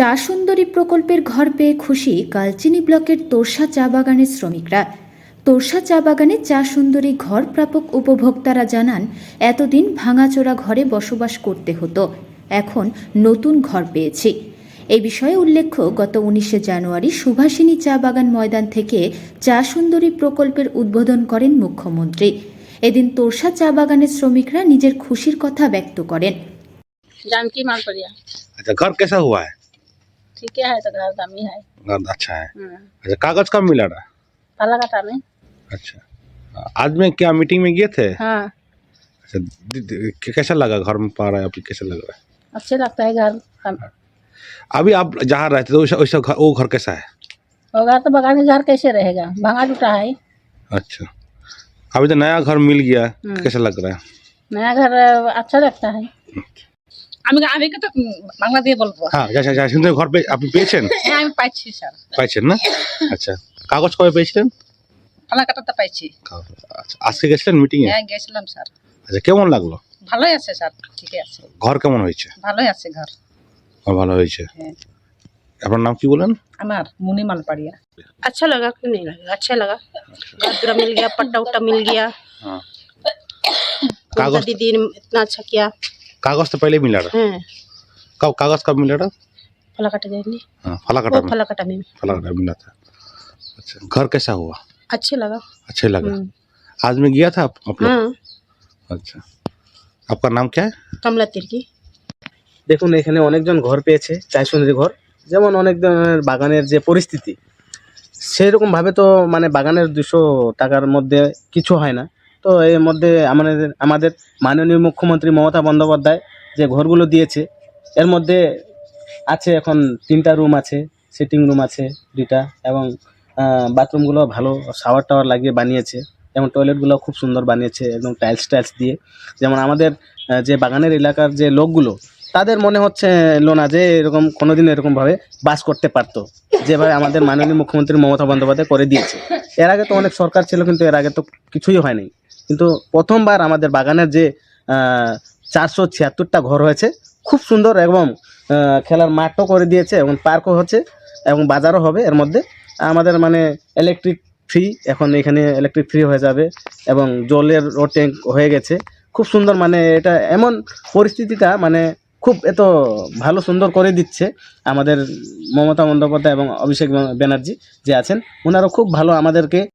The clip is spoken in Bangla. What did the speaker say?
চা সুন্দরী প্রকল্পের ঘর পেয়ে খুশি কালচিনি ব্লকের তোরসা চা বাগানের শ্রমিকরা। তোরসা চা বাগানে চা সুন্দরী ঘর প্রাপক উপভোক্তারা জানান, এতদিন ভাঙাচোরা ঘরে বসবাস করতে হতো, এখন নতুন ঘর পেয়েছি। এই বিষয়ে উল্লেখ্য, গত 19শে জানুয়ারি সুভাষিনী চা বাগান ময়দান থেকে চা সুন্দরী প্রকল্পের উদ্বোধন করেন মুখ্যমন্ত্রী। এদিন তোরসা চা বাগানের শ্রমিকরা নিজের খুশির কথা ব্যক্ত করেন। जानकी मालपड़िया। अच्छा, घर कैसा हुआ है? ठीक है तो घर दामी है। घर अच्छा है। अच्छा, कागज कब मिला था? पालाकाटा में। अच्छा, आज में क्या मीटिंग में गए थे? हाँ, अच्छा, कैसा लगा घर में पा रहा है? आपको कैसा लग रहा है? अच्छे लगता है घर। अभी आप जहाँ रहते थे वैसा वो घर कैसा है? होगा तो बगान के घर कैसे रहेगा, भांगा टूटा है। अच्छा, अभी तो नया घर मिल गया, कैसा लग रहा है? नया घर अच्छा लगता है। আমি তো বাংলা দিয়ে বলবো। হ্যাঁ, আচ্ছা, সুন্দর ঘর আপনি পেয়েছেন? হ্যাঁ, আমি পাইছি স্যার। পাইছেন না? আচ্ছা, কাগজ কবে পেয়েছিলেন? পালাকাটাতে পাইছি। আচ্ছা, আজকে গেছিলেন মিটিং এ? হ্যাঁ, গেছিলাম স্যার। আচ্ছা, কেমন লাগলো? ভালোই আছে স্যার, ঠিকই আছে। ঘর কেমন হয়েছে? ভালোই আছে ঘর। ভালো হয়েছে। হ্যাঁ। আপনার নাম কি বলেন? আমার मुनी मालपड़िया। अच्छा लगा क्यों नहीं लगा, अच्छा लगा। घर पूरा मिल गया, पट्टा उट्टा मिल गया। हाँ। कागज दीदी ने इतना अच्छा किया। कागज तो पहले मिला था। कब कागज कब मिला था? फलाकाटा गए नहीं। हाँ, फलाकाटा में। फलाकाटा में मिला था। अच्छा, घर कैसा हुआ? अच्छे लगा। अच्छे लगा। आज में गया था आप लोग? हाँ। अच्छा, आपका नाम क्या है? कमला तिर्की। দেখুন, এখানে অনেকজন ঘর পেয়েছে, চাই সুন্দরী ঘর। যেমন অনেক ধরনের বাগানের যে পরিস্থিতি, সেরকমভাবে তো মানে বাগানের 200 টাকার মধ্যে কিছু হয় না। তো এর মধ্যে আমাদের মাননীয় মুখ্যমন্ত্রী মমতা বন্দ্যোপাধ্যায় যে ঘরগুলো দিয়েছে, এর মধ্যে আছে এখন 3টা রুম আছে, সিটিং রুম আছে 2টা, এবং বাথরুমগুলো ভালো শাওয়ার টাওয়ার লাগিয়ে বানিয়েছে, এবং টয়লেটগুলো খুব সুন্দর বানিয়েছে একদম টাইলস দিয়ে। যেমন আমাদের যে বাগানের এলাকার যে লোকগুলো, তাদের মনে হচ্ছে না যে এরকম কোনোদিন এরকমভাবে বাস করতে পারতো, যেভাবে আমাদের মাননীয় মুখ্যমন্ত্রী মমতা বন্দ্যোপাধ্যায় করে দিয়েছে। এর আগে তো অনেক সরকার ছিল, কিন্তু এর আগে তো কিছুই হয়নি। কিন্তু প্রথমবার আমাদের বাগানের যে 476টা ঘর হয়েছে, খুব সুন্দর, এবং খেলার মাঠও করে দিয়েছে, এবং পার্কও হচ্ছে, এবং বাজারও হবে। এর মধ্যে আমাদের মানে ইলেকট্রিক ফ্রি, এখন এখানে ইলেকট্রিক ফ্রি হয়ে যাবে, এবং জলের ট্যাঙ্ক হয়ে গেছে। খুব সুন্দর, মানে এটা এমন পরিস্থিতিটা মানে খুব এত ভালো সুন্দর করে দিচ্ছে আমাদের মমতা বন্দ্যোপাধ্যায় এবং অভিষেক ব্যানার্জি যে আছেন, ওনারাও খুব ভালো আমাদেরকে